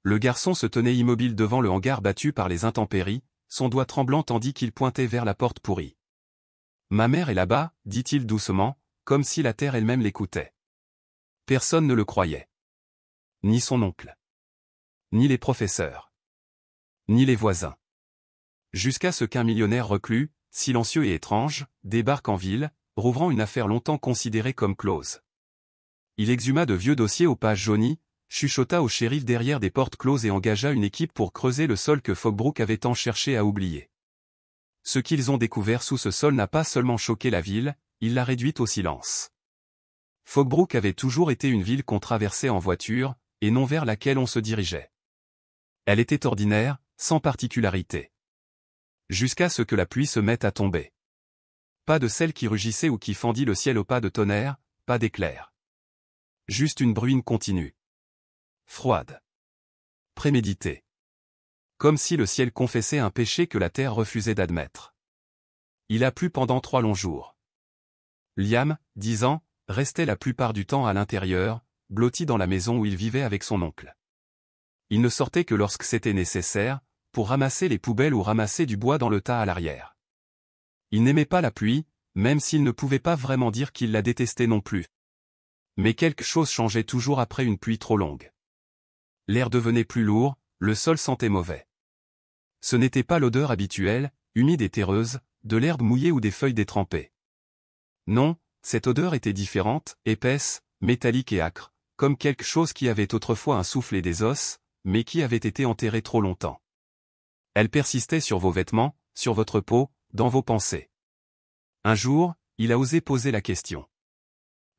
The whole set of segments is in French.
Le garçon se tenait immobile devant le hangar battu par les intempéries, son doigt tremblant tandis qu'il pointait vers la porte pourrie. « Ma mère est là-bas, dit-il doucement, comme si la terre elle-même l'écoutait. Personne ne le croyait. Ni son oncle. Ni les professeurs. Ni les voisins. Jusqu'à ce qu'un millionnaire reclus, silencieux et étrange, débarque en ville, rouvrant une affaire longtemps considérée comme close. Il exhuma de vieux dossiers aux pages jaunies, chuchota au shérif derrière des portes closes et engagea une équipe pour creuser le sol que Foggbrook avait tant cherché à oublier. Ce qu'ils ont découvert sous ce sol n'a pas seulement choqué la ville, il l'a réduite au silence. Foggbrook avait toujours été une ville qu'on traversait en voiture, et non vers laquelle on se dirigeait. Elle était ordinaire, sans particularité. Jusqu'à ce que la pluie se mette à tomber. Pas de celle qui rugissait ou qui fendit le ciel au pas de tonnerre, pas d'éclair. Juste une bruine continue. Froide. Préméditée. Comme si le ciel confessait un péché que la terre refusait d'admettre. Il a plu pendant 3 longs jours. Liam, 10 ans, restait la plupart du temps à l'intérieur, blotti dans la maison où il vivait avec son oncle. Il ne sortait que lorsque c'était nécessaire, pour ramasser les poubelles ou ramasser du bois dans le tas à l'arrière. Il n'aimait pas la pluie, même s'il ne pouvait pas vraiment dire qu'il la détestait non plus. Mais quelque chose changeait toujours après une pluie trop longue. L'air devenait plus lourd, le sol sentait mauvais. Ce n'était pas l'odeur habituelle, humide et terreuse, de l'herbe mouillée ou des feuilles détrempées. Non, cette odeur était différente, épaisse, métallique et âcre, comme quelque chose qui avait autrefois un souffle et des os, mais qui avait été enterré trop longtemps. Elle persistait sur vos vêtements, sur votre peau, dans vos pensées. Un jour, il a osé poser la question.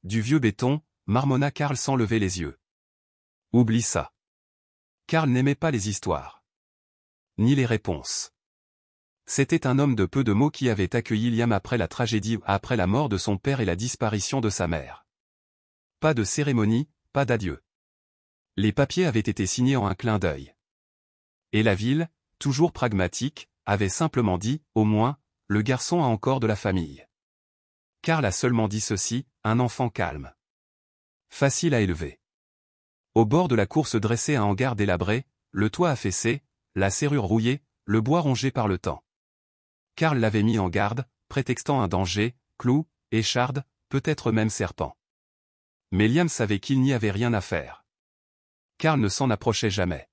Du vieux béton, marmonna Karl sans lever les yeux. Oublie ça. Karl n'aimait pas les histoires. Ni les réponses. C'était un homme de peu de mots qui avait accueilli Liam après la tragédie, après la mort de son père et la disparition de sa mère. Pas de cérémonie, pas d'adieu. Les papiers avaient été signés en un clin d'œil. Et la ville, toujours pragmatique, avait simplement dit, au moins, le garçon a encore de la famille. Karl a seulement dit ceci, un enfant calme. Facile à élever. Au bord de la cour se dressait un hangar délabré, le toit affaissé, la serrure rouillée, le bois rongé par le temps. Karl l'avait mis en garde, prétextant un danger, clous, échardes, peut-être même serpents. Mais Liam savait qu'il n'y avait rien à faire. Karl ne s'en approchait jamais.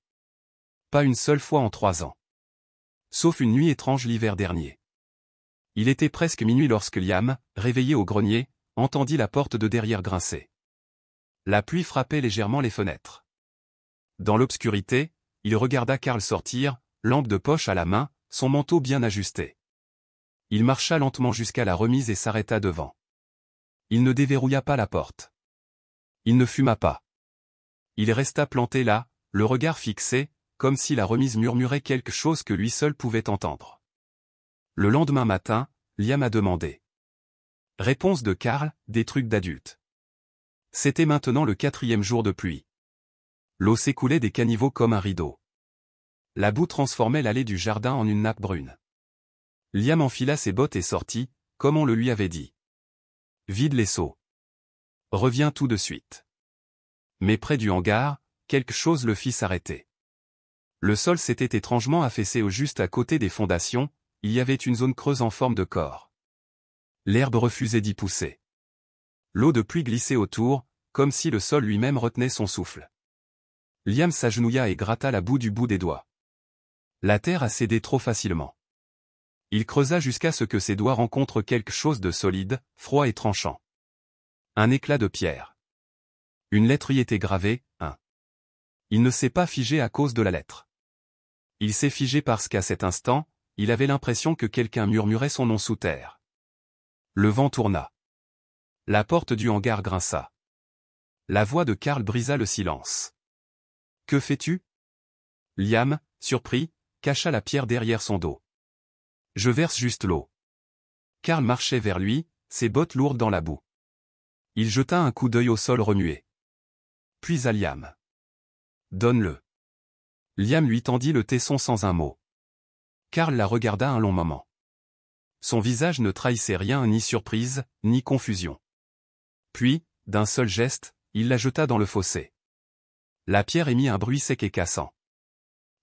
Pas une seule fois en 3 ans. Sauf une nuit étrange l'hiver dernier. Il était presque minuit lorsque Liam, réveillé au grenier, entendit la porte de derrière grincer. La pluie frappait légèrement les fenêtres. Dans l'obscurité, il regarda Karl sortir, lampe de poche à la main, son manteau bien ajusté. Il marcha lentement jusqu'à la remise et s'arrêta devant. Il ne déverrouilla pas la porte. Il ne fuma pas. Il resta planté là, le regard fixé, comme si la remise murmurait quelque chose que lui seul pouvait entendre. Le lendemain matin, Liam a demandé. Réponse de Karl, des trucs d'adulte. C'était maintenant le 4e jour de pluie. L'eau s'écoulait des caniveaux comme un rideau. La boue transformait l'allée du jardin en une nappe brune. Liam enfila ses bottes et sortit, comme on le lui avait dit. Vide les seaux. Reviens tout de suite. Mais près du hangar, quelque chose le fit s'arrêter. Le sol s'était étrangement affaissé au juste à côté des fondations, il y avait une zone creuse en forme de corps. L'herbe refusait d'y pousser. L'eau de pluie glissait autour, comme si le sol lui-même retenait son souffle. Liam s'agenouilla et gratta la boue du bout des doigts. La terre a cédé trop facilement. Il creusa jusqu'à ce que ses doigts rencontrent quelque chose de solide, froid et tranchant. Un éclat de pierre. Une lettre y était gravée, 1. Il ne s'est pas figé à cause de la lettre. Il s'est figé parce qu'à cet instant, il avait l'impression que quelqu'un murmurait son nom sous terre. Le vent tourna. La porte du hangar grinça. La voix de Karl brisa le silence. Que fais-tu? Liam, surpris, cacha la pierre derrière son dos. Je verse juste l'eau. Karl marchait vers lui, ses bottes lourdes dans la boue. Il jeta un coup d'œil au sol remué. Puis à Liam. Donne-le. Liam lui tendit le tesson sans un mot. Karl la regarda un long moment. Son visage ne trahissait rien, ni surprise, ni confusion. Puis, d'un seul geste, il la jeta dans le fossé. La pierre émit un bruit sec et cassant.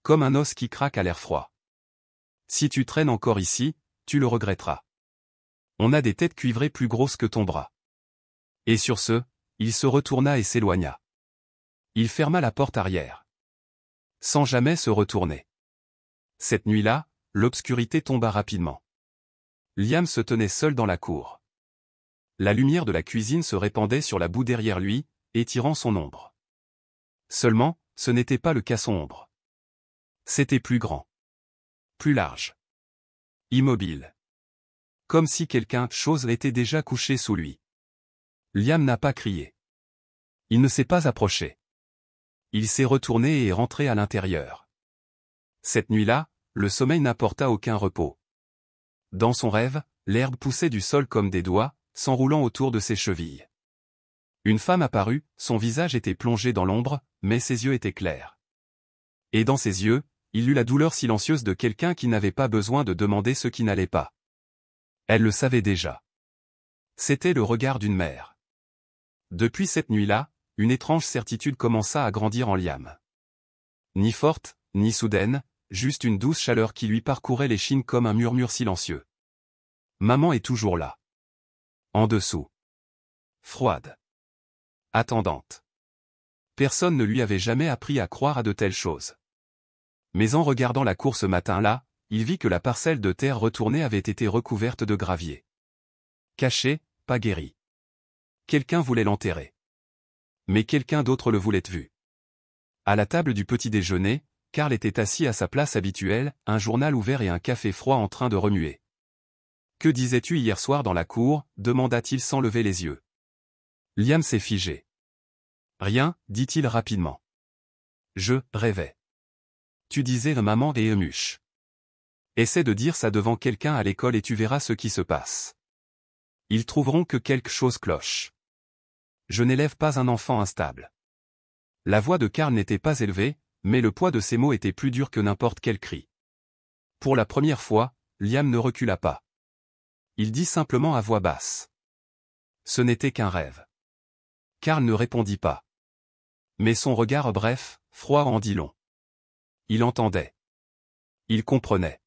Comme un os qui craque à l'air froid. Si tu traînes encore ici, tu le regretteras. On a des têtes cuivrées plus grosses que ton bras. Et sur ce, il se retourna et s'éloigna. Il ferma la porte arrière. Sans jamais se retourner. Cette nuit-là, l'obscurité tomba rapidement. Liam se tenait seul dans la cour. La lumière de la cuisine se répandait sur la boue derrière lui, étirant son ombre. Seulement, ce n'était pas le caisson ombre. C'était plus grand. Plus large. Immobile. Comme si quelque chose était déjà couché sous lui. Liam n'a pas crié. Il ne s'est pas approché. Il s'est retourné et est rentré à l'intérieur. Cette nuit-là, le sommeil n'apporta aucun repos. Dans son rêve, l'herbe poussait du sol comme des doigts, s'enroulant autour de ses chevilles. Une femme apparut, son visage était plongé dans l'ombre, mais ses yeux étaient clairs. Et dans ses yeux, il eut la douleur silencieuse de quelqu'un qui n'avait pas besoin de demander ce qui n'allait pas. Elle le savait déjà. C'était le regard d'une mère. Depuis cette nuit-là, une étrange certitude commença à grandir en Liam. Ni forte, ni soudaine, juste une douce chaleur qui lui parcourait l'échine comme un murmure silencieux. Maman est toujours là. En dessous. Froide. Attendante. Personne ne lui avait jamais appris à croire à de telles choses. Mais en regardant la cour ce matin-là, il vit que la parcelle de terre retournée avait été recouverte de gravier. Caché, pas guéri. Quelqu'un voulait l'enterrer. Mais quelqu'un d'autre le voulait vu. À la table du petit déjeuner, Karl était assis à sa place habituelle, un journal ouvert et un café froid en train de remuer. « Que disais-tu hier soir dans la cour » demanda-t-il sans lever les yeux. Liam s'est figé. « Rien » dit-il rapidement. « Je rêvais. » Tu disais maman et Emuche. Essaie de dire ça devant quelqu'un à l'école et tu verras ce qui se passe. Ils trouveront que quelque chose cloche. Je n'élève pas un enfant instable. La voix de Karl n'était pas élevée, mais le poids de ses mots était plus dur que n'importe quel cri. Pour la première fois, Liam ne recula pas. Il dit simplement à voix basse. Ce n'était qu'un rêve. Karl ne répondit pas. Mais son regard bref, froid en dit long. Il entendait. Il comprenait.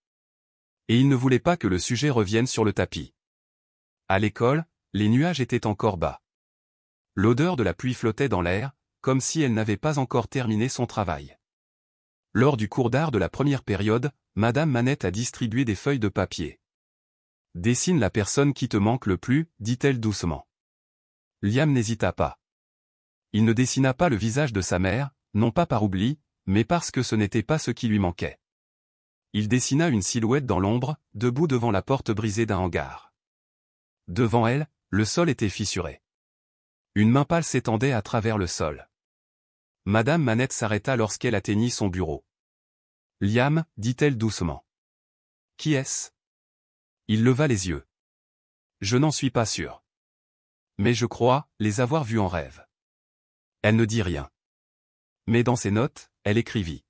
Et il ne voulait pas que le sujet revienne sur le tapis. À l'école, les nuages étaient encore bas. L'odeur de la pluie flottait dans l'air, comme si elle n'avait pas encore terminé son travail. Lors du cours d'art de la première période, Madame Manette a distribué des feuilles de papier. « Dessine la personne qui te manque le plus » dit-elle doucement. Liam n'hésita pas. Il ne dessina pas le visage de sa mère, non pas par oubli, mais parce que ce n'était pas ce qui lui manquait. Il dessina une silhouette dans l'ombre, debout devant la porte brisée d'un hangar. Devant elle, le sol était fissuré. Une main pâle s'étendait à travers le sol. Madame Manette s'arrêta lorsqu'elle atteignit son bureau. « Liam » dit-elle doucement. « Qui est-ce » Il leva les yeux. « Je n'en suis pas sûr. Mais je crois les avoir vus en rêve. » Elle ne dit rien. Mais dans ses notes, elle écrivit.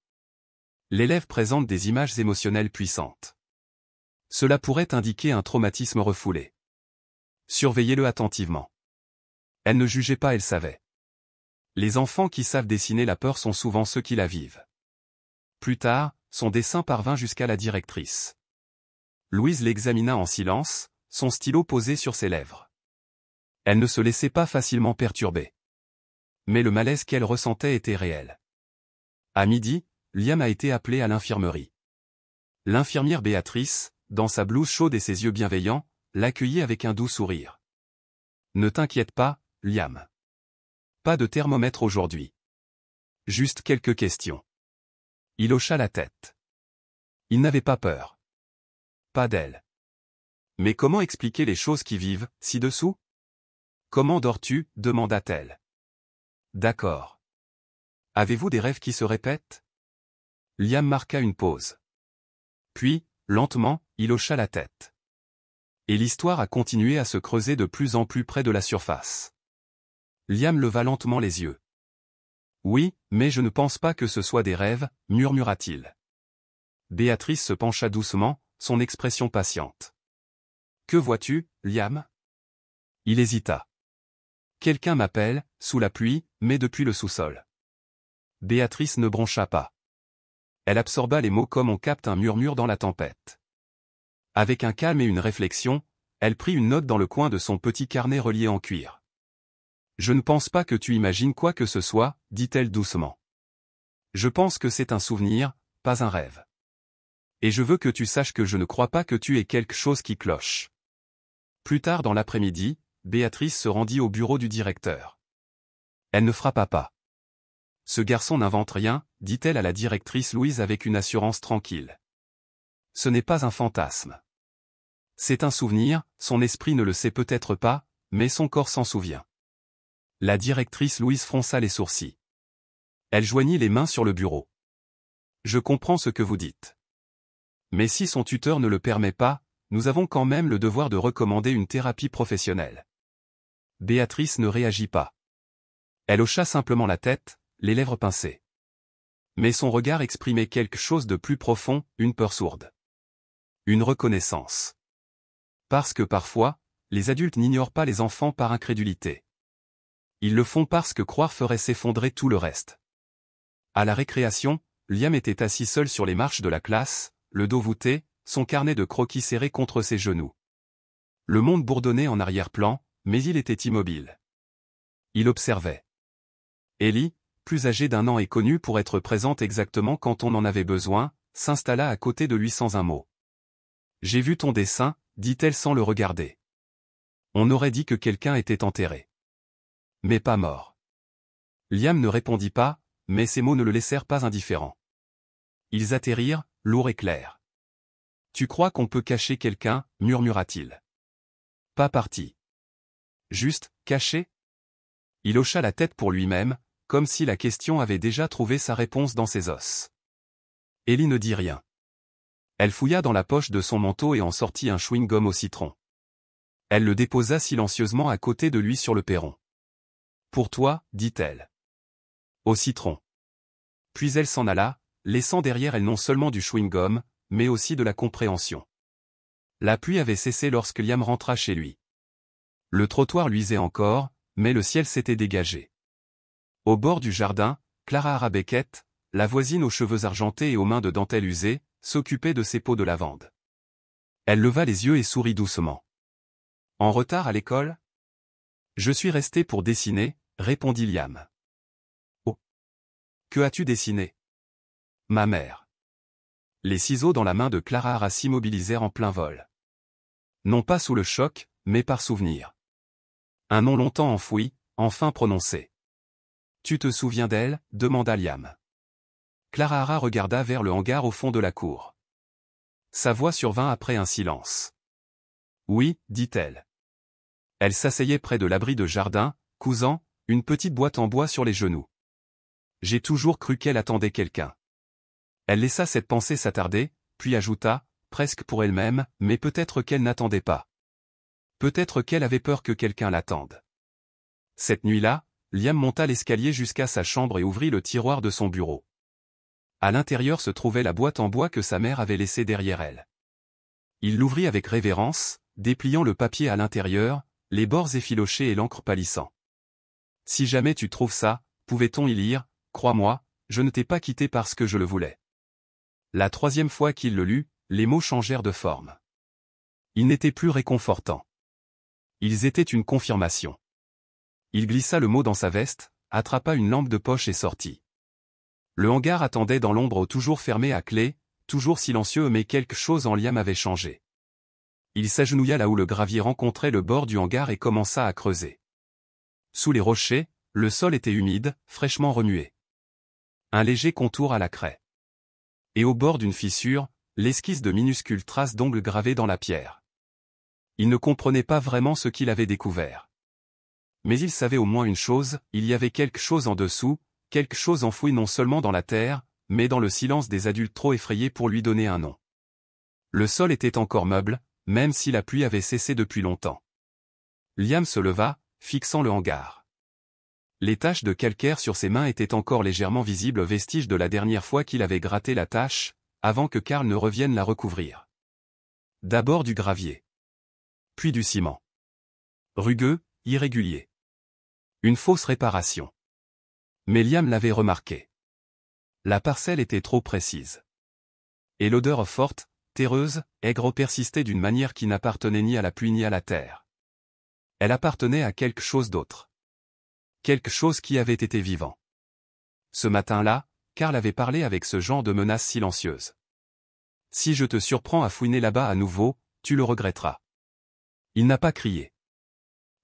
L'élève présente des images émotionnelles puissantes. Cela pourrait indiquer un traumatisme refoulé. Surveillez-le attentivement. Elle ne jugeait pas, elle savait. Les enfants qui savent dessiner la peur sont souvent ceux qui la vivent. Plus tard, son dessin parvint jusqu'à la directrice. Louise l'examina en silence, son stylo posé sur ses lèvres. Elle ne se laissait pas facilement perturber. Mais le malaise qu'elle ressentait était réel. À midi, Liam a été appelé à l'infirmerie. L'infirmière Béatrice, dans sa blouse chaude et ses yeux bienveillants, l'accueillit avec un doux sourire. « Ne t'inquiète pas, Liam. Pas de thermomètre aujourd'hui. Juste quelques questions. » Il hocha la tête. Il n'avait pas peur. Pas d'elle. Mais comment expliquer les choses qui vivent, ci-dessous ? Comment dors-tu ? demanda-t-elle. D'accord. Avez-vous des rêves qui se répètent ? Liam marqua une pause. Puis, lentement, il hocha la tête. Et l'histoire a continué à se creuser de plus en plus près de la surface. Liam leva lentement les yeux. Oui, mais je ne pense pas que ce soit des rêves, murmura-t-il. Béatrice se pencha doucement, son expression patiente. Que vois-tu, Liam ? Il hésita. Quelqu'un m'appelle, sous la pluie, mais depuis le sous-sol. Béatrice ne broncha pas. Elle absorba les mots comme on capte un murmure dans la tempête. Avec un calme et une réflexion, elle prit une note dans le coin de son petit carnet relié en cuir. « Je ne pense pas que tu imagines quoi que ce soit, dit-elle doucement. Je pense que c'est un souvenir, pas un rêve. Et je veux que tu saches que je ne crois pas que tu aies quelque chose qui cloche. » Plus tard dans l'après-midi, Béatrice se rendit au bureau du directeur. Elle ne frappa pas. « Ce garçon n'invente rien, dit-elle à la directrice Louise avec une assurance tranquille. Ce n'est pas un fantasme. C'est un souvenir, son esprit ne le sait peut-être pas, mais son corps s'en souvient. » La directrice Louise fronça les sourcils. Elle joignit les mains sur le bureau. « Je comprends ce que vous dites. Mais si son tuteur ne le permet pas, nous avons quand même le devoir de recommander une thérapie professionnelle. » Béatrice ne réagit pas. Elle hocha simplement la tête, les lèvres pincées. Mais son regard exprimait quelque chose de plus profond, une peur sourde. Une reconnaissance. Parce que parfois, les adultes n'ignorent pas les enfants par incrédulité. Ils le font parce que croire ferait s'effondrer tout le reste. À la récréation, Liam était assis seul sur les marches de la classe, le dos voûté, son carnet de croquis serré contre ses genoux. Le monde bourdonnait en arrière-plan, mais il était immobile. Il observait. Ellie, plus âgée d'1 an et connue pour être présente exactement quand on en avait besoin, s'installa à côté de lui sans un mot. « J'ai vu ton dessin, dit-elle sans le regarder. On aurait dit que quelqu'un était enterré. Mais pas mort. » Liam ne répondit pas, mais ces mots ne le laissèrent pas indifférent. Ils atterrirent, lourds et clairs. « Tu crois qu'on peut cacher quelqu'un, murmura-t-il. Pas parti. Juste, cacher ? » Il hocha la tête pour lui-même, comme si la question avait déjà trouvé sa réponse dans ses os. Ellie ne dit rien. Elle fouilla dans la poche de son manteau et en sortit un chewing-gum au citron. Elle le déposa silencieusement à côté de lui sur le perron. « Pour toi, dit-elle. Au citron. » Puis elle s'en alla, laissant derrière elle non seulement du chewing-gum, mais aussi de la compréhension. La pluie avait cessé lorsque Liam rentra chez lui. Le trottoir luisait encore, mais le ciel s'était dégagé. Au bord du jardin, Clara Arabequette, la voisine aux cheveux argentés et aux mains de dentelle usée, s'occupait de ses pots de lavande. Elle leva les yeux et sourit doucement. « En retard à l'école ? » « Je suis resté pour dessiner, » répondit Liam. « Oh. Que as-tu dessiné ? » ?»« Ma mère. » Les ciseaux dans la main de Clara Ara s'immobilisèrent en plein vol. Non pas sous le choc, mais par souvenir. Un nom longtemps enfoui, enfin prononcé. « Tu te souviens d'elle ? » demanda Liam. Clara Ara regarda vers le hangar au fond de la cour. Sa voix survint après un silence. « Oui, dit-elle. » Elle s'asseyait près de l'abri de jardin, cousant, une petite boîte en bois sur les genoux. J'ai toujours cru qu'elle attendait quelqu'un. Elle laissa cette pensée s'attarder, puis ajouta, presque pour elle-même, mais peut-être qu'elle n'attendait pas. Peut-être qu'elle avait peur que quelqu'un l'attende. Cette nuit-là, Liam monta l'escalier jusqu'à sa chambre et ouvrit le tiroir de son bureau. À l'intérieur se trouvait la boîte en bois que sa mère avait laissée derrière elle. Il l'ouvrit avec révérence, dépliant le papier à l'intérieur, les bords effilochés et l'encre pâlissant. « Si jamais tu trouves ça, pouvait-on y lire, crois-moi, je ne t'ai pas quitté parce que je le voulais. » La 3e fois qu'il le lut, les mots changèrent de forme. Ils n'étaient plus réconfortants. Ils étaient une confirmation. Il glissa le mot dans sa veste, attrapa une lampe de poche et sortit. Le hangar attendait dans l'ombre toujours fermé à clé, toujours silencieux mais quelque chose en Liam avait changé. Il s'agenouilla là où le gravier rencontrait le bord du hangar et commença à creuser. Sous les rochers, le sol était humide, fraîchement remué. Un léger contour à la craie. Et au bord d'une fissure, l'esquisse de minuscules traces d'ongles gravées dans la pierre. Il ne comprenait pas vraiment ce qu'il avait découvert. Mais il savait au moins une chose, il y avait quelque chose en dessous, quelque chose enfoui non seulement dans la terre, mais dans le silence des adultes trop effrayés pour lui donner un nom. Le sol était encore meuble, même si la pluie avait cessé depuis longtemps. Liam se leva, fixant le hangar. Les taches de calcaire sur ses mains étaient encore légèrement visibles, vestige de la dernière fois qu'il avait gratté la tache, avant que Karl ne revienne la recouvrir. D'abord du gravier. Puis du ciment. Rugueux, irrégulier. Une fausse réparation. Mais Liam l'avait remarqué. La parcelle était trop précise. Et l'odeur forte, terreuse, aigre persistait d'une manière qui n'appartenait ni à la pluie ni à la terre. Elle appartenait à quelque chose d'autre. Quelque chose qui avait été vivant. Ce matin-là, Karl avait parlé avec ce genre de menace silencieuse. Si je te surprends à fouiner là-bas à nouveau, tu le regretteras. Il n'a pas crié.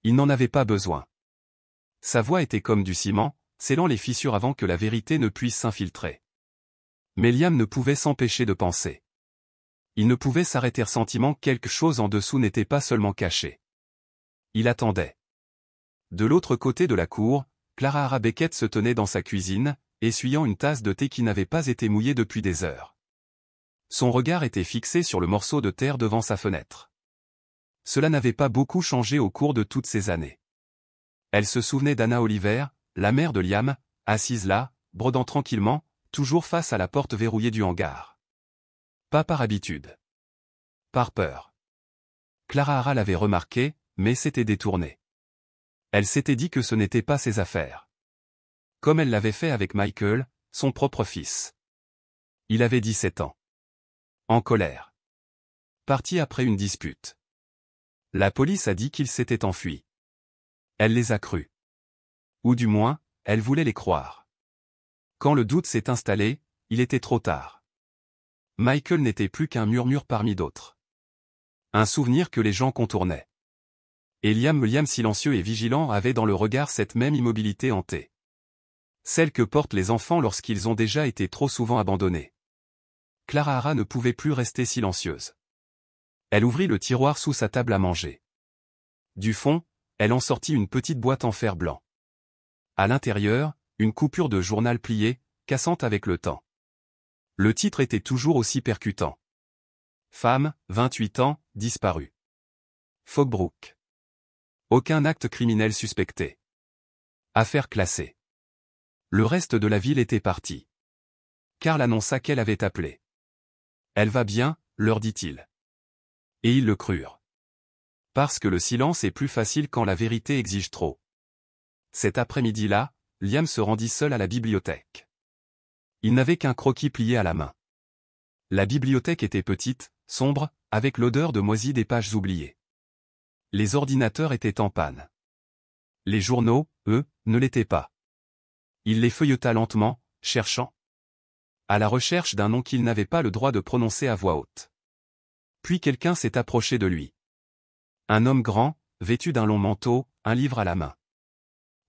Il n'en avait pas besoin. Sa voix était comme du ciment, scellant les fissures avant que la vérité ne puisse s'infiltrer. Mais Liam ne pouvait s'empêcher de penser. Il ne pouvait s'arrêter sentiment que quelque chose en dessous n'était pas seulement caché. Il attendait. De l'autre côté de la cour, Clara Hara Beckett se tenait dans sa cuisine, essuyant une tasse de thé qui n'avait pas été mouillée depuis des heures. Son regard était fixé sur le morceau de terre devant sa fenêtre. Cela n'avait pas beaucoup changé au cours de toutes ces années. Elle se souvenait d'Anna Oliver, la mère de Liam, assise là, brodant tranquillement, toujours face à la porte verrouillée du hangar. Pas par habitude. Par peur. Clara Hara l'avait remarqué, mais s'était détournée. Elle s'était dit que ce n'était pas ses affaires. Comme elle l'avait fait avec Michael, son propre fils. Il avait 17 ans. En colère. Parti après une dispute. La police a dit qu'il s'était enfui. Elle les a crus. Ou du moins, elle voulait les croire. Quand le doute s'est installé, il était trop tard. Michael n'était plus qu'un murmure parmi d'autres. Un souvenir que les gens contournaient. Et Liam silencieux et vigilant avait dans le regard cette même immobilité hantée. Celle que portent les enfants lorsqu'ils ont déjà été trop souvent abandonnés. Clara Hara ne pouvait plus rester silencieuse. Elle ouvrit le tiroir sous sa table à manger. Du fond, elle en sortit une petite boîte en fer blanc. À l'intérieur, une coupure de journal pliée, cassante avec le temps. Le titre était toujours aussi percutant. Femme, 28 ans, disparue. Fogbrook. Aucun acte criminel suspecté. Affaire classée. Le reste de la ville était parti. Karl annonça qu'elle avait appelé. Elle va bien, leur dit-il. Et ils le crurent. Parce que le silence est plus facile quand la vérité exige trop. Cet après-midi-là, Liam se rendit seul à la bibliothèque. Il n'avait qu'un croquis plié à la main. La bibliothèque était petite, sombre, avec l'odeur de moisi des pages oubliées. Les ordinateurs étaient en panne. Les journaux, eux, ne l'étaient pas. Il les feuilleta lentement, cherchant. À la recherche d'un nom qu'il n'avait pas le droit de prononcer à voix haute. Puis quelqu'un s'est approché de lui. Un homme grand, vêtu d'un long manteau, un livre à la main.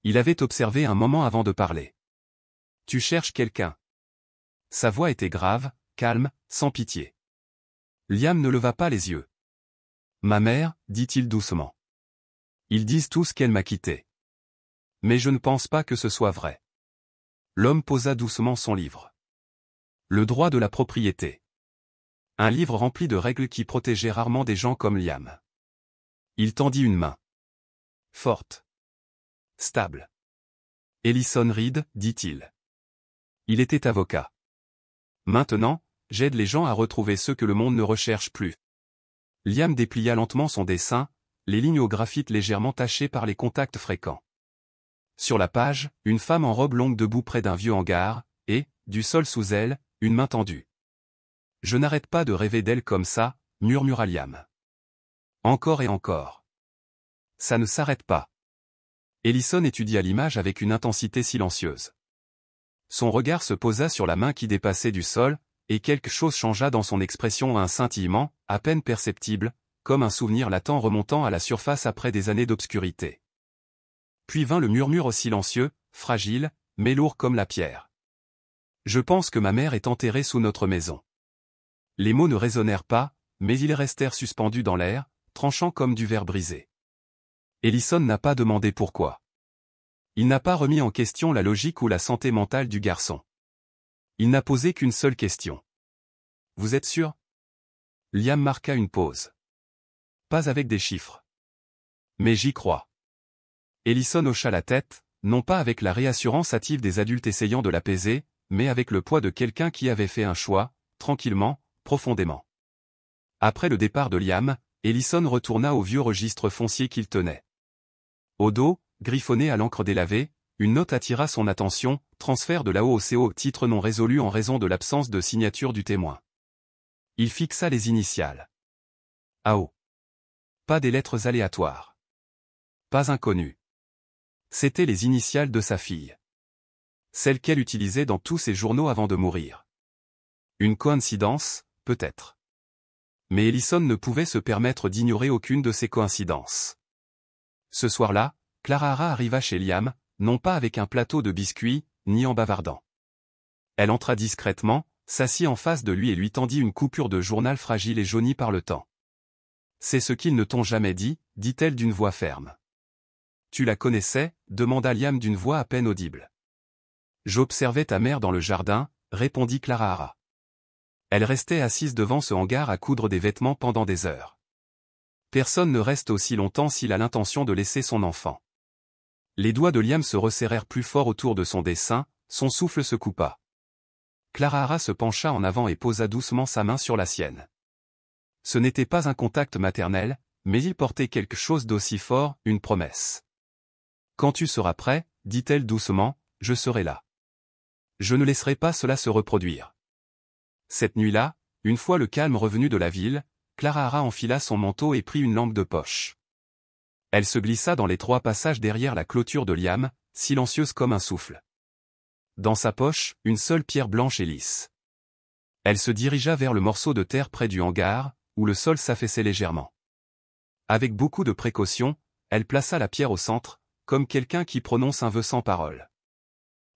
Il avait observé un moment avant de parler. « Tu cherches quelqu'un ?» Sa voix était grave, calme, sans pitié. Liam ne leva pas les yeux. « Ma mère, dit-il doucement. Ils disent tous qu'elle m'a quitté. Mais je ne pense pas que ce soit vrai. » L'homme posa doucement son livre. Le droit de la propriété. Un livre rempli de règles qui protégeait rarement des gens comme Liam. Il tendit une main. Forte. Stable. Ellison Reed, dit-il. Il était avocat. Maintenant, j'aide les gens à retrouver ceux que le monde ne recherche plus. Liam déplia lentement son dessin, les lignes au graphite légèrement tachées par les contacts fréquents. Sur la page, une femme en robe longue debout près d'un vieux hangar, et, du sol sous elle, une main tendue. « Je n'arrête pas de rêver d'elle comme ça, » murmura Liam. Encore et encore. Ça ne s'arrête pas. Ellison étudia l'image avec une intensité silencieuse. Son regard se posa sur la main qui dépassait du sol, et quelque chose changea dans son expression, un scintillement, à peine perceptible, comme un souvenir latent remontant à la surface après des années d'obscurité. Puis vint le murmure silencieux, fragile, mais lourd comme la pierre. « Je pense que ma mère est enterrée sous notre maison. » Les mots ne résonnèrent pas, mais ils restèrent suspendus dans l'air, tranchant comme du verre brisé. Ellison n'a pas demandé pourquoi. Il n'a pas remis en question la logique ou la santé mentale du garçon. Il n'a posé qu'une seule question. « Vous êtes sûr ?» Liam marqua une pause. « Pas avec des chiffres. Mais j'y crois. » Ellison hocha la tête, non pas avec la réassurance hâtive des adultes essayant de l'apaiser, mais avec le poids de quelqu'un qui avait fait un choix, tranquillement, profondément. Après le départ de Liam, Ellison retourna au vieux registre foncier qu'il tenait. Au dos, griffonné à l'encre délavée, une note attira son attention, transfert de l'AOCO, titre non résolu en raison de l'absence de signature du témoin. Il fixa les initiales. AO. Pas des lettres aléatoires. Pas inconnues. C'étaient les initiales de sa fille. Celles qu'elle utilisait dans tous ses journaux avant de mourir. Une coïncidence, peut-être. Mais Ellison ne pouvait se permettre d'ignorer aucune de ces coïncidences. Ce soir-là, Clara Hara arriva chez Liam, non pas avec un plateau de biscuits, ni en bavardant. Elle entra discrètement, s'assit en face de lui et lui tendit une coupure de journal fragile et jaunie par le temps. « C'est ce qu'ils ne t'ont jamais dit », dit-elle d'une voix ferme. « Tu la connaissais » demanda Liam d'une voix à peine audible. « J'observais ta mère dans le jardin », répondit Clara Hara. Elle restait assise devant ce hangar à coudre des vêtements pendant des heures. Personne ne reste aussi longtemps s'il a l'intention de laisser son enfant. Les doigts de Liam se resserrèrent plus fort autour de son dessin, son souffle se coupa. Clara Hara se pencha en avant et posa doucement sa main sur la sienne. Ce n'était pas un contact maternel, mais il portait quelque chose d'aussi fort, une promesse. « Quand tu seras prêt, dit-elle doucement, je serai là. Je ne laisserai pas cela se reproduire. » Cette nuit-là, une fois le calme revenu de la ville, Clara Hara enfila son manteau et prit une lampe de poche. Elle se glissa dans l'étroit passage derrière la clôture de Liam, silencieuse comme un souffle. Dans sa poche, une seule pierre blanche et lisse. Elle se dirigea vers le morceau de terre près du hangar, où le sol s'affaissait légèrement. Avec beaucoup de précaution, elle plaça la pierre au centre, comme quelqu'un qui prononce un vœu sans parole.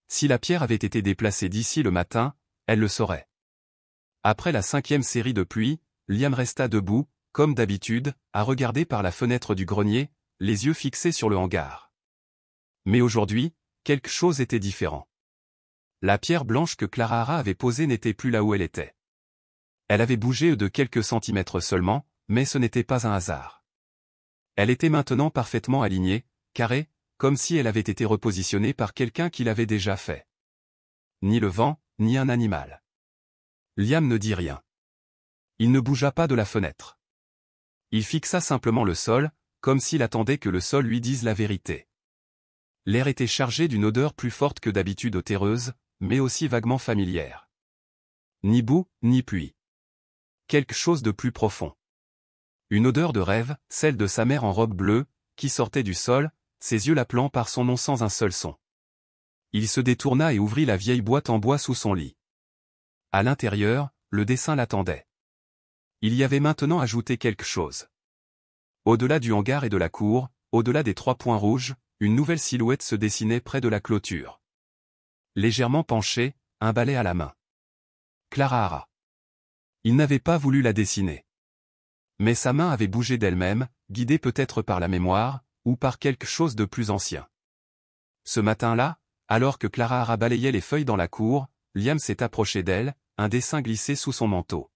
Si la pierre avait été déplacée d'ici le matin, elle le saurait. Après la 5e série de pluie, Liam resta debout, comme d'habitude, à regarder par la fenêtre du grenier, les yeux fixés sur le hangar. Mais aujourd'hui, quelque chose était différent. La pierre blanche que Clara Hara avait posée n'était plus là où elle était. Elle avait bougé de quelques centimètres seulement, mais ce n'était pas un hasard. Elle était maintenant parfaitement alignée, carrée, comme si elle avait été repositionnée par quelqu'un qui l'avait déjà fait. Ni le vent, ni un animal. Liam ne dit rien. Il ne bougea pas de la fenêtre. Il fixa simplement le sol, comme s'il attendait que le sol lui dise la vérité. L'air était chargé d'une odeur plus forte que d'habitude terreuse, mais aussi vaguement familière. Ni boue, ni pluie. Quelque chose de plus profond. Une odeur de rêve, celle de sa mère en robe bleue, qui sortait du sol, ses yeux l'appelant par son nom sans un seul son. Il se détourna et ouvrit la vieille boîte en bois sous son lit. À l'intérieur, le dessin l'attendait. Il y avait maintenant ajouté quelque chose. Au-delà du hangar et de la cour, au-delà des 3 points rouges, une nouvelle silhouette se dessinait près de la clôture. Légèrement penchée, un balai à la main. Clara Hara. Il n'avait pas voulu la dessiner. Mais sa main avait bougé d'elle-même, guidée peut-être par la mémoire, ou par quelque chose de plus ancien. Ce matin-là, alors que Clara Hara balayait les feuilles dans la cour, Liam s'est approché d'elle, un dessin glissé sous son manteau.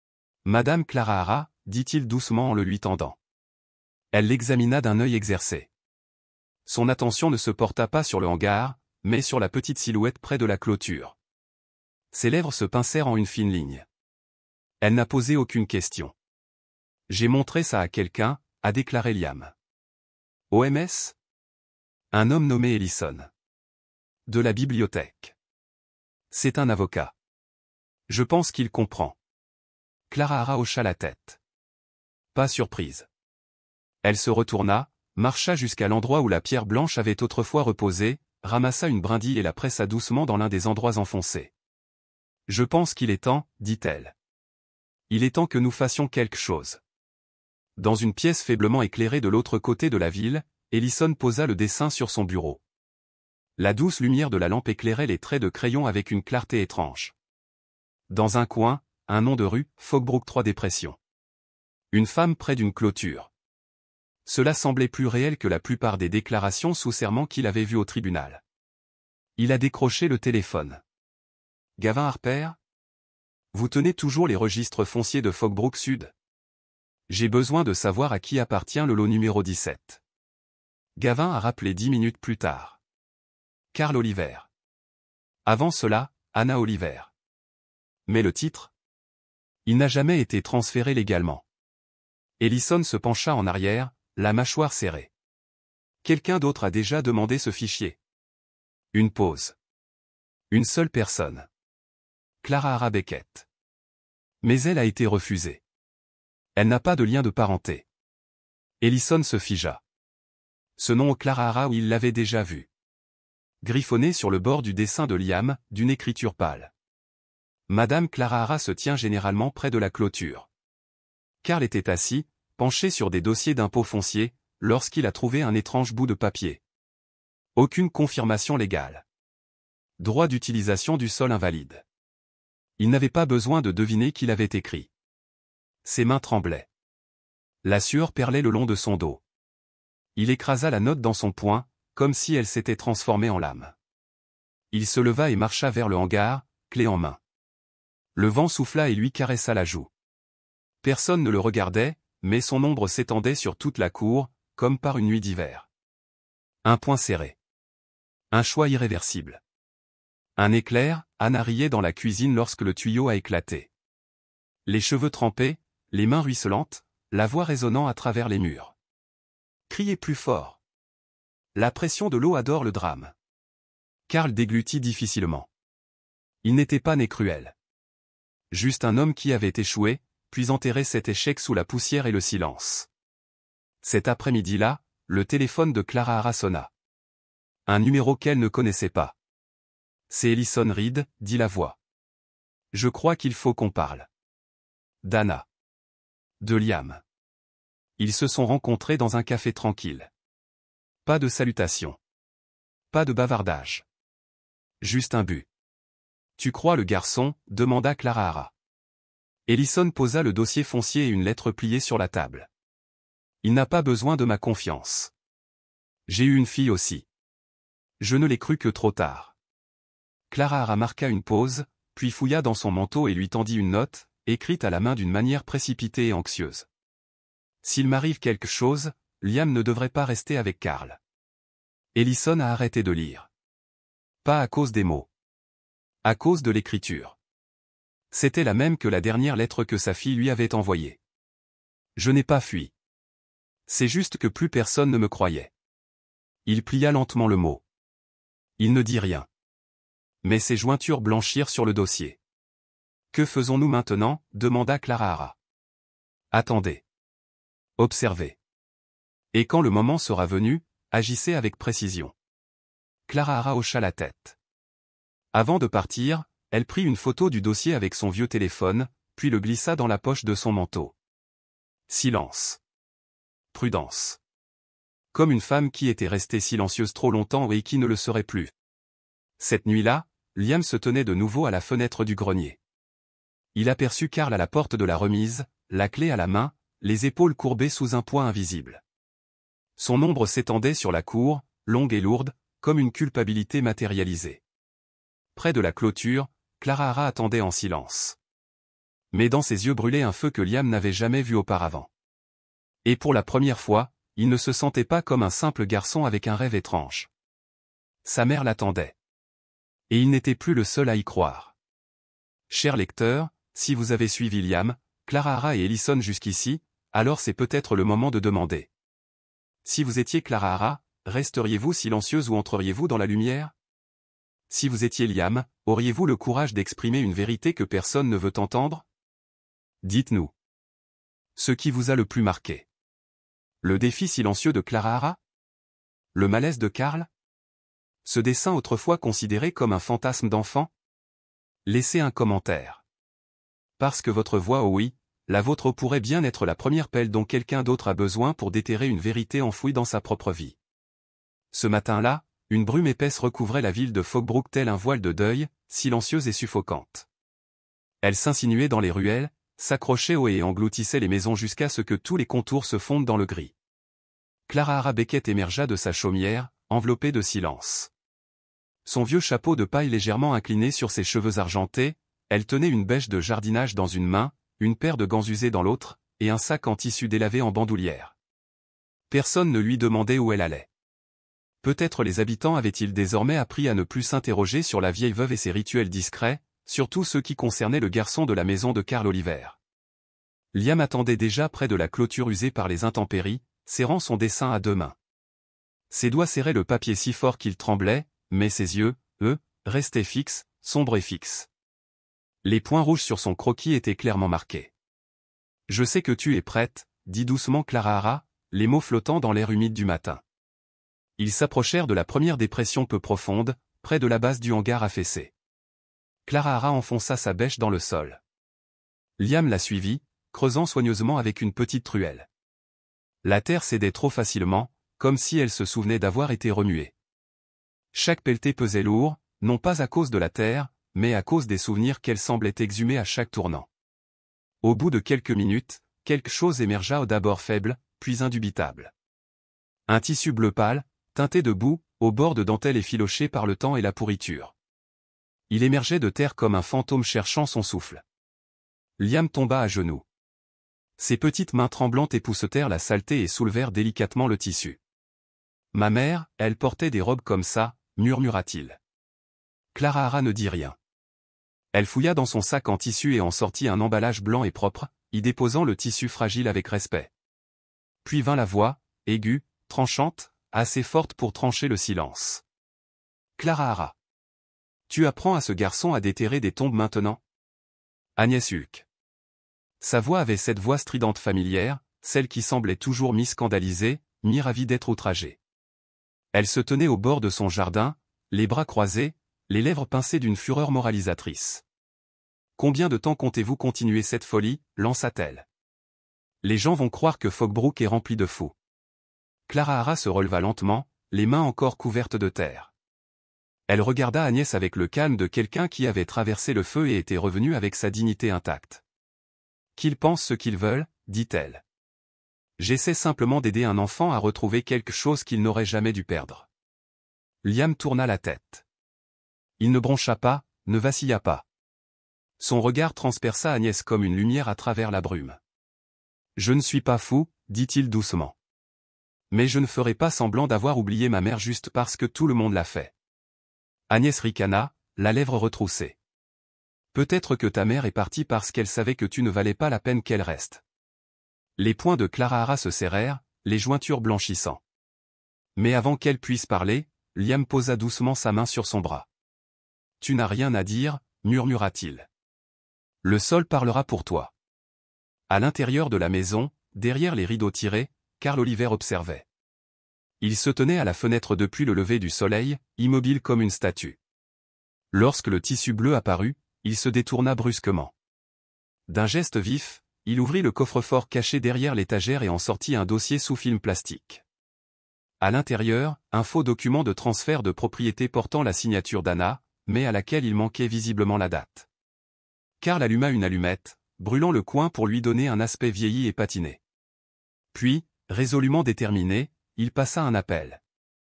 « Madame Clara Hara », dit-il doucement en le lui tendant. Elle l'examina d'un œil exercé. Son attention ne se porta pas sur le hangar, mais sur la petite silhouette près de la clôture. Ses lèvres se pincèrent en une fine ligne. Elle n'a posé aucune question. « J'ai montré ça à quelqu'un », a déclaré Liam. « OMS » Un homme nommé Ellison. De la bibliothèque. C'est un avocat. Je pense qu'il comprend. Clara Hara hocha la tête. Pas surprise. Elle se retourna, marcha jusqu'à l'endroit où la pierre blanche avait autrefois reposé, ramassa une brindille et la pressa doucement dans l'un des endroits enfoncés. « Je pense qu'il est temps, dit-elle. Il est temps que nous fassions quelque chose. » Dans une pièce faiblement éclairée de l'autre côté de la ville, Ellison posa le dessin sur son bureau. La douce lumière de la lampe éclairait les traits de crayon avec une clarté étrange. Dans un coin, un nom de rue, Fogbrook 3 dépression. Une femme près d'une clôture. Cela semblait plus réel que la plupart des déclarations sous serment qu'il avait vues au tribunal. Il a décroché le téléphone. « Gavin Harper ? Vous tenez toujours les registres fonciers de Fogbrook Sud ? J'ai besoin de savoir à qui appartient le lot numéro 17. » Gavin a rappelé 10 minutes plus tard. Carl Oliver. Avant cela, Anna Oliver. Mais le titre ? Il n'a jamais été transféré légalement. Ellison se pencha en arrière, la mâchoire serrée. Quelqu'un d'autre a déjà demandé ce fichier. Une pause. Une seule personne. Clara Hara Beckett. Mais elle a été refusée. Elle n'a pas de lien de parenté. Ellison se figea. Ce nom Clara Hara où il l'avait déjà vu. Griffonné sur le bord du dessin de Liam, d'une écriture pâle. Madame Clara Hara se tient généralement près de la clôture. Carl était assis, penché sur des dossiers d'impôts fonciers, lorsqu'il a trouvé un étrange bout de papier. Aucune confirmation légale. Droit d'utilisation du sol invalide. Il n'avait pas besoin de deviner qu'il avait écrit. Ses mains tremblaient. La sueur perlait le long de son dos. Il écrasa la note dans son poing, comme si elle s'était transformée en lame. Il se leva et marcha vers le hangar, clé en main. Le vent souffla et lui caressa la joue. Personne ne le regardait, mais son ombre s'étendait sur toute la cour, comme par une nuit d'hiver. Un poing serré. Un choix irréversible. Un éclair, Anna riait dans la cuisine lorsque le tuyau a éclaté. Les cheveux trempés, les mains ruisselantes, la voix résonnant à travers les murs. Criez plus fort. La pression de l'eau adore le drame. Carl déglutit difficilement. Il n'était pas né cruel. Juste un homme qui avait échoué, puis enterré cet échec sous la poussière et le silence. Cet après-midi-là, le téléphone de Clara Hara sonna. Un numéro qu'elle ne connaissait pas. C'est Ellison Reed, dit la voix. Je crois qu'il faut qu'on parle. d'Anna. De Liam. Ils se sont rencontrés dans un café tranquille. Pas de salutations. Pas de bavardage. Juste un but. Tu crois le garçon, demanda Clara Hara. Ellison posa le dossier foncier et une lettre pliée sur la table. Il n'a pas besoin de ma confiance. J'ai eu une fille aussi. Je ne l'ai cru que trop tard. Clara Hara marqua une pause, puis fouilla dans son manteau et lui tendit une note, écrite à la main d'une manière précipitée et anxieuse. S'il m'arrive quelque chose, Liam ne devrait pas rester avec Carl. Ellison a arrêté de lire. Pas à cause des mots. À cause de l'écriture. C'était la même que la dernière lettre que sa fille lui avait envoyée. Je n'ai pas fui. C'est juste que plus personne ne me croyait. Il plia lentement le mot. Il ne dit rien. Mais ses jointures blanchirent sur le dossier. Que faisons-nous maintenant, demanda Clara Hara. Attendez. Observez. Et quand le moment sera venu, agissez avec précision. Clara Hara hocha la tête. Avant de partir, elle prit une photo du dossier avec son vieux téléphone, puis le glissa dans la poche de son manteau. Silence. Prudence. Comme une femme qui était restée silencieuse trop longtemps et qui ne le serait plus. Cette nuit-là, Liam se tenait de nouveau à la fenêtre du grenier. Il aperçut Carl à la porte de la remise, la clé à la main, les épaules courbées sous un poids invisible. Son ombre s'étendait sur la cour, longue et lourde, comme une culpabilité matérialisée. Près de la clôture, Clara Hara attendait en silence. Mais dans ses yeux brûlait un feu que Liam n'avait jamais vu auparavant. Et pour la première fois, il ne se sentait pas comme un simple garçon avec un rêve étrange. Sa mère l'attendait. Et il n'était plus le seul à y croire. Cher lecteur, si vous avez suivi Liam, Clara Hara et Ellison jusqu'ici, alors c'est peut-être le moment de demander. Si vous étiez Clara Hara, resteriez-vous silencieuse ou entreriez-vous dans la lumière? Si vous étiez Liam, auriez-vous le courage d'exprimer une vérité que personne ne veut entendre? Dites-nous. Ce qui vous a le plus marqué. Le défi silencieux de Clara Hara? Le malaise de Carl? Ce dessin autrefois considéré comme un fantasme d'enfant? Laissez un commentaire. Parce que votre voix, oh oui, la vôtre pourrait bien être la première pelle dont quelqu'un d'autre a besoin pour déterrer une vérité enfouie dans sa propre vie. Ce matin-là, une brume épaisse recouvrait la ville de Fogbrook tel un voile de deuil, silencieuse et suffocante. Elle s'insinuait dans les ruelles, s'accrochait au et engloutissait les maisons jusqu'à ce que tous les contours se fondent dans le gris. Clara Hara Beckett émergea de sa chaumière, enveloppée de silence. Son vieux chapeau de paille légèrement incliné sur ses cheveux argentés, elle tenait une bêche de jardinage dans une main, une paire de gants usés dans l'autre, et un sac en tissu délavé en bandoulière. Personne ne lui demandait où elle allait. Peut-être les habitants avaient-ils désormais appris à ne plus s'interroger sur la vieille veuve et ses rituels discrets, surtout ceux qui concernaient le garçon de la maison de Carl Oliver. Liam attendait déjà près de la clôture usée par les intempéries, serrant son dessin à deux mains. Ses doigts serraient le papier si fort qu'il tremblait, mais ses yeux, eux, restaient fixes, sombres et fixes. Les points rouges sur son croquis étaient clairement marqués. « Je sais que tu es prête, » dit doucement Clara Hara, les mots flottant dans l'air humide du matin. Ils s'approchèrent de la première dépression peu profonde, près de la base du hangar affaissé. Clara Hara enfonça sa bêche dans le sol. Liam la suivit, creusant soigneusement avec une petite truelle. La terre cédait trop facilement, comme si elle se souvenait d'avoir été remuée. Chaque pelletée pesait lourd, non pas à cause de la terre, mais à cause des souvenirs qu'elle semblait exhumer à chaque tournant. Au bout de quelques minutes, quelque chose émergea d'abord faible, puis indubitable. Un tissu bleu pâle, teinté de boue, au bord de dentelles effilochées par le temps et la pourriture. Il émergeait de terre comme un fantôme cherchant son souffle. Liam tomba à genoux. Ses petites mains tremblantes époussetèrent la saleté et soulevèrent délicatement le tissu. « Ma mère, elle portait des robes comme ça », murmura-t-il. Clara Hara ne dit rien. Elle fouilla dans son sac en tissu et en sortit un emballage blanc et propre, y déposant le tissu fragile avec respect. Puis vint la voix, aiguë, tranchante, assez forte pour trancher le silence. « Clara Hara. Tu apprends à ce garçon à déterrer des tombes maintenant ?» Agnès Hulk. Sa voix avait cette voix stridente familière, celle qui semblait toujours mi-scandalisée, mi-ravie d'être outragée. Elle se tenait au bord de son jardin, les bras croisés, les lèvres pincées d'une fureur moralisatrice. « Combien de temps comptez-vous continuer cette folie ?» lança-t-elle. « Les gens vont croire que Fogbrook est rempli de fous. » Clara Hara se releva lentement, les mains encore couvertes de terre. Elle regarda Agnès avec le calme de quelqu'un qui avait traversé le feu et était revenu avec sa dignité intacte. « Qu'ils pensent ce qu'ils veulent, » dit-elle. « J'essaie simplement d'aider un enfant à retrouver quelque chose qu'il n'aurait jamais dû perdre. » Liam tourna la tête. Il ne broncha pas, ne vacilla pas. Son regard transperça Agnès comme une lumière à travers la brume. « Je ne suis pas fou, » dit-il doucement. « Mais je ne ferai pas semblant d'avoir oublié ma mère juste parce que tout le monde l'a fait. » Agnès ricana, la lèvre retroussée. « Peut-être que ta mère est partie parce qu'elle savait que tu ne valais pas la peine qu'elle reste. » Les poings de Clara Hara se serrèrent, les jointures blanchissant. Mais avant qu'elle puisse parler, Liam posa doucement sa main sur son bras. « Tu n'as rien à dire, » murmura-t-il. « Le sol parlera pour toi. » À l'intérieur de la maison, derrière les rideaux tirés, Carl Oliver observait. Il se tenait à la fenêtre depuis le lever du soleil, immobile comme une statue. Lorsque le tissu bleu apparut, il se détourna brusquement. D'un geste vif, il ouvrit le coffre-fort caché derrière l'étagère et en sortit un dossier sous film plastique. À l'intérieur, un faux document de transfert de propriété portant la signature d'Anna, mais à laquelle il manquait visiblement la date. Carl alluma une allumette, brûlant le coin pour lui donner un aspect vieilli et patiné. Puis, résolument déterminé, il passa un appel.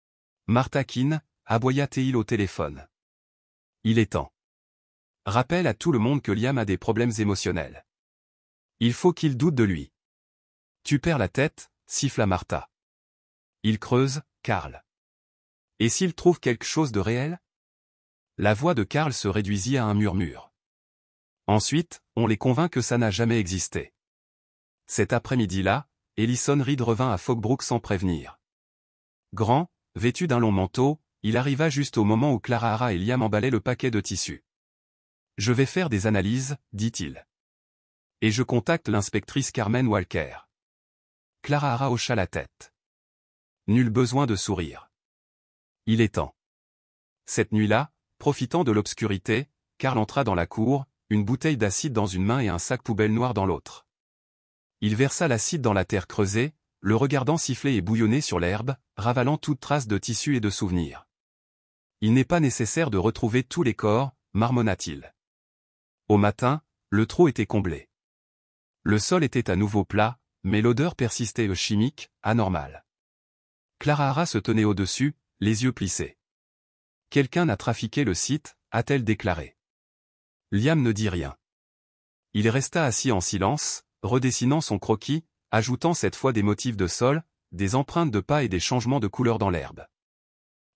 « Martha Keane » aboya Teil au téléphone. « Il est temps. » Rappelle à tout le monde que Liam a des problèmes émotionnels. Il faut qu'il doute de lui. « Tu perds la tête » siffla Martha. Il creuse, Carl. « Et s'il trouve quelque chose de réel ?» La voix de Carl se réduisit à un murmure. Ensuite, on les convainc que ça n'a jamais existé. Cet après-midi-là, Ellison Reed revint à Fogbrook sans prévenir. Grand, vêtu d'un long manteau, il arriva juste au moment où Clara Hara et Liam emballaient le paquet de tissus. « Je vais faire des analyses, » dit-il. « Et je contacte l'inspectrice Carmen Walker. » Clara Hara hocha la tête. Nul besoin de sourire. Il est temps. Cette nuit-là, profitant de l'obscurité, Carl entra dans la cour, une bouteille d'acide dans une main et un sac poubelle noir dans l'autre. Il versa l'acide dans la terre creusée, le regardant siffler et bouillonner sur l'herbe, ravalant toute trace de tissu et de souvenirs. Il n'est pas nécessaire de retrouver tous les corps, marmonna-t-il. Au matin, le trou était comblé. Le sol était à nouveau plat, mais l'odeur persistait chimique, anormale. Clara Hara se tenait au-dessus, les yeux plissés. « Quelqu'un a trafiqué le site », a-t-elle déclaré. Liam ne dit rien. Il resta assis en silence, redessinant son croquis, ajoutant cette fois des motifs de sol, des empreintes de pas et des changements de couleur dans l'herbe.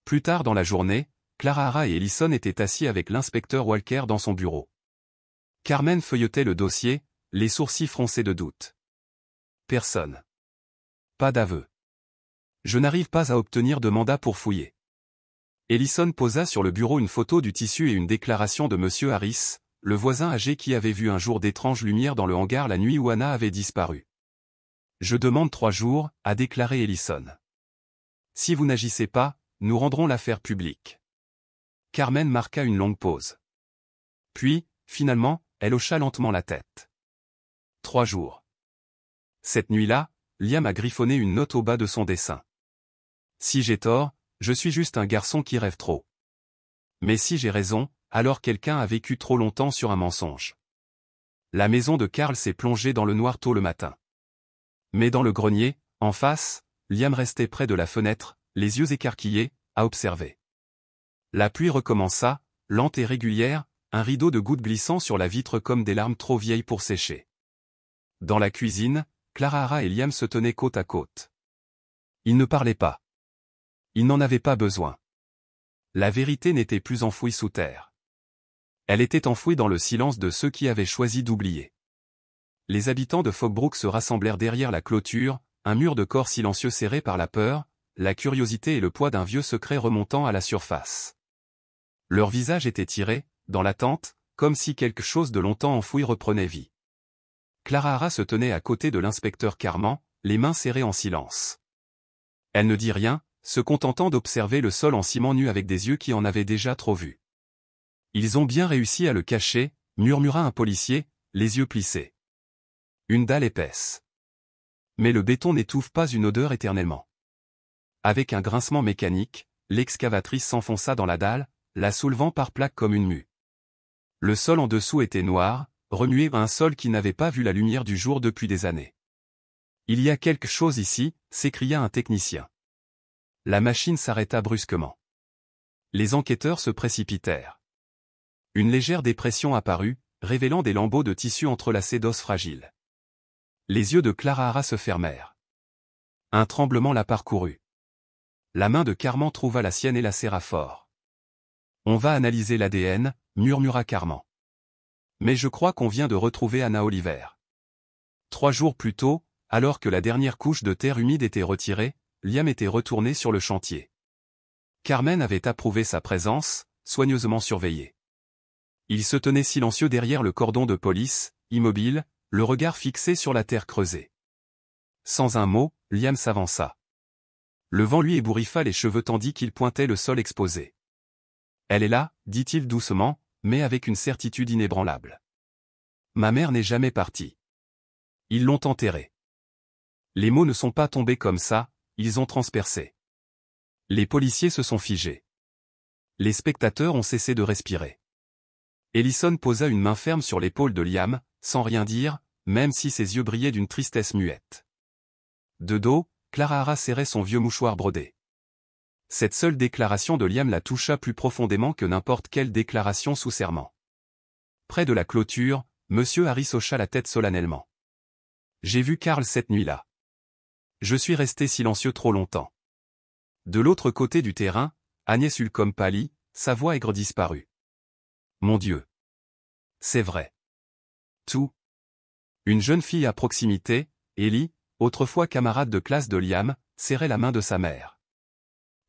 Plus tard dans la journée, Clara Hara et Ellison étaient assis avec l'inspecteur Walker dans son bureau. Carmen feuilletait le dossier, les sourcils froncés de doute. Personne. Pas d'aveu. Je n'arrive pas à obtenir de mandat pour fouiller. Ellison posa sur le bureau une photo du tissu et une déclaration de Monsieur Harris, le voisin âgé qui avait vu un jour d'étranges lumières dans le hangar la nuit où Anna avait disparu. « Je demande 3 jours, a déclaré Ellison. Si vous n'agissez pas, nous rendrons l'affaire publique. Carmen marqua une longue pause. Puis, finalement, elle hocha lentement la tête. 3 jours. Cette nuit-là, Liam a griffonné une note au bas de son dessin. Si j'ai tort, je suis juste un garçon qui rêve trop. Mais si j'ai raison, alors quelqu'un a vécu trop longtemps sur un mensonge. La maison de Carl s'est plongée dans le noir tôt le matin. Mais dans le grenier, en face, Liam restait près de la fenêtre, les yeux écarquillés, à observer. La pluie recommença, lente et régulière, un rideau de gouttes glissant sur la vitre comme des larmes trop vieilles pour sécher. Dans la cuisine, Clara et Liam se tenaient côte à côte. Ils ne parlaient pas. Ils n'en avaient pas besoin. La vérité n'était plus enfouie sous terre. Elle était enfouie dans le silence de ceux qui avaient choisi d'oublier. Les habitants de Fogbrook se rassemblèrent derrière la clôture, un mur de corps silencieux serré par la peur, la curiosité et le poids d'un vieux secret remontant à la surface. Leurs visages étaient tirés, dans l'attente, comme si quelque chose de longtemps enfoui reprenait vie. Clara se tenait à côté de l'inspecteur Carman, les mains serrées en silence. Elle ne dit rien, se contentant d'observer le sol en ciment nu avec des yeux qui en avaient déjà trop vu. Ils ont bien réussi à le cacher, murmura un policier, les yeux plissés. Une dalle épaisse. Mais le béton n'étouffe pas une odeur éternellement. Avec un grincement mécanique, l'excavatrice s'enfonça dans la dalle, la soulevant par plaques comme une mue. Le sol en dessous était noir, remué par un sol qui n'avait pas vu la lumière du jour depuis des années. Il y a quelque chose ici, s'écria un technicien. La machine s'arrêta brusquement. Les enquêteurs se précipitèrent. Une légère dépression apparut, révélant des lambeaux de tissu entrelacés d'os fragiles. Les yeux de Clara se fermèrent. Un tremblement la parcourut. La main de Carman trouva la sienne et la serra fort. « On va analyser l'ADN, murmura Carman. Mais je crois qu'on vient de retrouver Anna Oliver. » 3 jours plus tôt, alors que la dernière couche de terre humide était retirée, Liam était retourné sur le chantier. Carmen avait approuvé sa présence, soigneusement surveillée. Il se tenait silencieux derrière le cordon de police, immobile, le regard fixé sur la terre creusée. Sans un mot, Liam s'avança. Le vent lui ébouriffa les cheveux tandis qu'il pointait le sol exposé. « Elle est là, dit-il doucement, mais avec une certitude inébranlable. Ma mère n'est jamais partie. Ils l'ont enterrée. » Les mots ne sont pas tombés comme ça, ils ont transpercé. Les policiers se sont figés. Les spectateurs ont cessé de respirer. Ellison posa une main ferme sur l'épaule de Liam, sans rien dire, même si ses yeux brillaient d'une tristesse muette. De dos, Clara serrait son vieux mouchoir brodé. Cette seule déclaration de Liam la toucha plus profondément que n'importe quelle déclaration sous serment. Près de la clôture, Monsieur Harris hocha la tête solennellement. « J'ai vu Carl cette nuit-là. Je suis resté silencieux trop longtemps. » De l'autre côté du terrain, Agnès Ulcom pâlit, sa voix aigre disparut. « Mon Dieu. C'est vrai. Tout. » Une jeune fille à proximité, Ellie, autrefois camarade de classe de Liam, serrait la main de sa mère.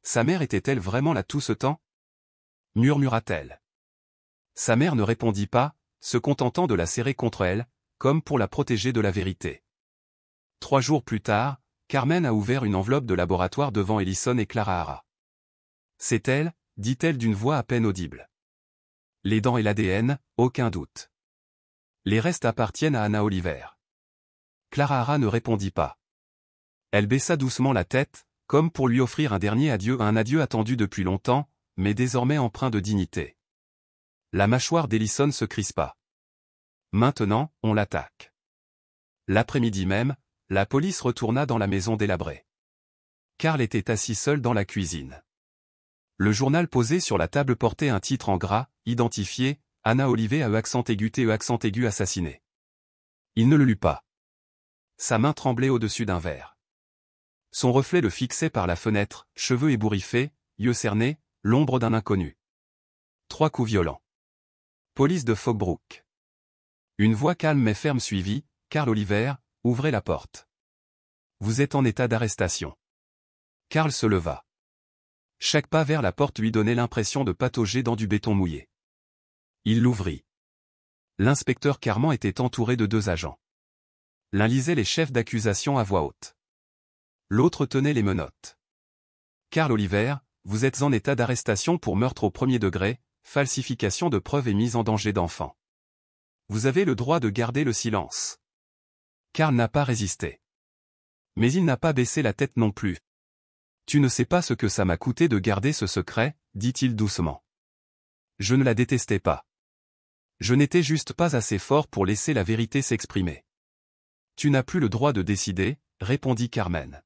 Sa mère était-elle vraiment là tout ce temps? Murmura-t-elle. Sa mère ne répondit pas, se contentant de la serrer contre elle, comme pour la protéger de la vérité. 3 jours plus tard, Carmen a ouvert une enveloppe de laboratoire devant Ellison et Clara. « C'est elle, dit-elle d'une voix à peine audible. Les dents et l'ADN, aucun doute. Les restes appartiennent à Anna Oliver. » Clara ne répondit pas. Elle baissa doucement la tête, comme pour lui offrir un dernier adieu, un adieu attendu depuis longtemps, mais désormais empreint de dignité. La mâchoire d'Ellison se crispa. Maintenant, on l'attaque. L'après-midi même, la police retourna dans la maison délabrée. Carl était assis seul dans la cuisine. Le journal posé sur la table portait un titre en gras, identifié, Anna Oliver à accent aigu assassiné. Il ne le lut pas. Sa main tremblait au-dessus d'un verre. Son reflet le fixait par la fenêtre, cheveux ébouriffés, yeux cernés, l'ombre d'un inconnu. 3 coups violents. Police de Fogbrook. Une voix calme mais ferme suivit, Carl Oliver, ouvrez la porte. Vous êtes en état d'arrestation. Carl se leva. Chaque pas vers la porte lui donnait l'impression de patauger dans du béton mouillé. Il l'ouvrit. L'inspecteur Carman était entouré de 2 agents. L'un lisait les chefs d'accusation à voix haute. L'autre tenait les menottes. Karl Oliver, vous êtes en état d'arrestation pour meurtre au 1er degré, falsification de preuves et mise en danger d'enfant. Vous avez le droit de garder le silence. Karl n'a pas résisté. Mais il n'a pas baissé la tête non plus. Tu ne sais pas ce que ça m'a coûté de garder ce secret, dit-il doucement. Je ne la détestais pas. Je n'étais juste pas assez fort pour laisser la vérité s'exprimer. Tu n'as plus le droit de décider, répondit Carmen.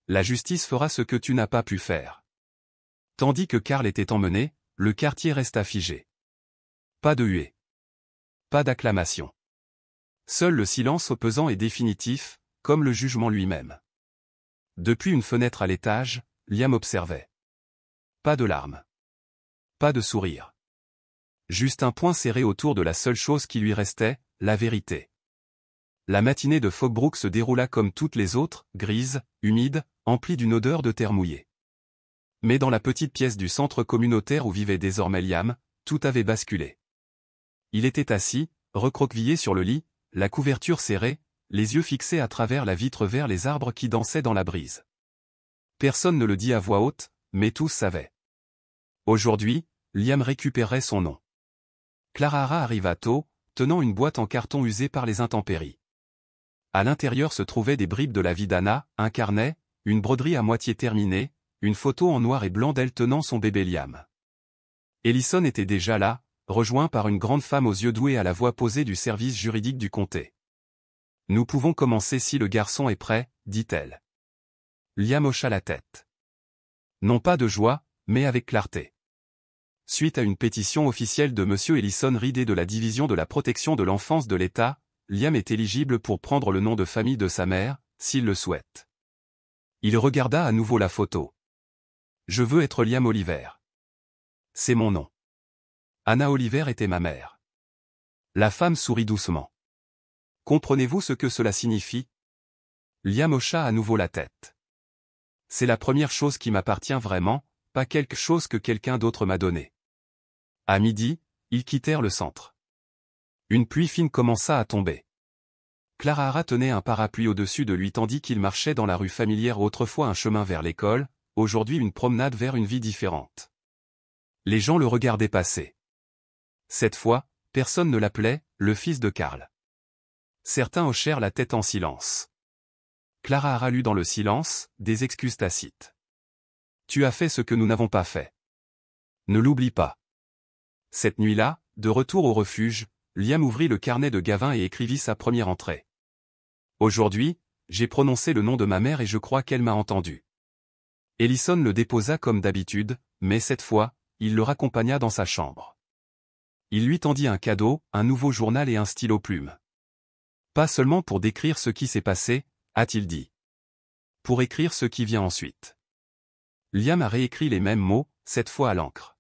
La justice fera ce que tu n'as pas pu faire. Tandis que Karl était emmené, le quartier resta figé. Pas de huée. Pas d'acclamation. Seul le silence opposant et définitif, comme le jugement lui-même. Depuis une fenêtre à l'étage, Liam observait. Pas de larmes. Pas de sourire. Juste un poing serré autour de la seule chose qui lui restait, la vérité. La matinée de Fogbrook se déroula comme toutes les autres, grise, humide, emplie d'une odeur de terre mouillée. Mais dans la petite pièce du centre communautaire où vivait désormais Liam, tout avait basculé. Il était assis, recroquevillé sur le lit, la couverture serrée, les yeux fixés à travers la vitre vers les arbres qui dansaient dans la brise. Personne ne le dit à voix haute, mais tous savaient. Aujourd'hui, Liam récupérait son nom. Clara arriva tôt, tenant une boîte en carton usée par les intempéries. À l'intérieur se trouvaient des bribes de la vie d'Anna, un carnet, une broderie à moitié terminée, une photo en noir et blanc d'elle tenant son bébé Liam. Ellison était déjà là, rejoint par une grande femme aux yeux doux et à la voix posée du service juridique du comté. « Nous pouvons commencer si le garçon est prêt, dit-elle. Liam hocha la tête. Non pas de joie, mais avec clarté. Suite à une pétition officielle de M. Ellison Reed et de la Division de la protection de l'enfance de l'État, Liam est éligible pour prendre le nom de famille de sa mère, s'il le souhaite. Il regarda à nouveau la photo. Je veux être Liam Oliver. C'est mon nom. Anna Oliver était ma mère. La femme sourit doucement. Comprenez-vous ce que cela signifie? Liam hocha à nouveau la tête. C'est la première chose qui m'appartient vraiment, pas quelque chose que quelqu'un d'autre m'a donné. À midi, ils quittèrent le centre. Une pluie fine commença à tomber. Clara tenait un parapluie au-dessus de lui tandis qu'il marchait dans la rue familière, autrefois un chemin vers l'école, aujourd'hui une promenade vers une vie différente. Les gens le regardaient passer. Cette fois, personne ne l'appelait « le fils de Karl ». Certains hochèrent la tête en silence. Clara lut dans le silence, des excuses tacites. « Tu as fait ce que nous n'avons pas fait. Ne l'oublie pas. » Cette nuit-là, de retour au refuge, Liam ouvrit le carnet de Gavin et écrivit sa première entrée. Aujourd'hui, j'ai prononcé le nom de ma mère et je crois qu'elle m'a entendu. Ellison le déposa comme d'habitude, mais cette fois, il le raccompagna dans sa chambre. Il lui tendit un cadeau, un nouveau journal et un stylo plume. Pas seulement pour décrire ce qui s'est passé, a-t-il dit. Pour écrire ce qui vient ensuite. Liam a réécrit les mêmes mots, cette fois à l'encre.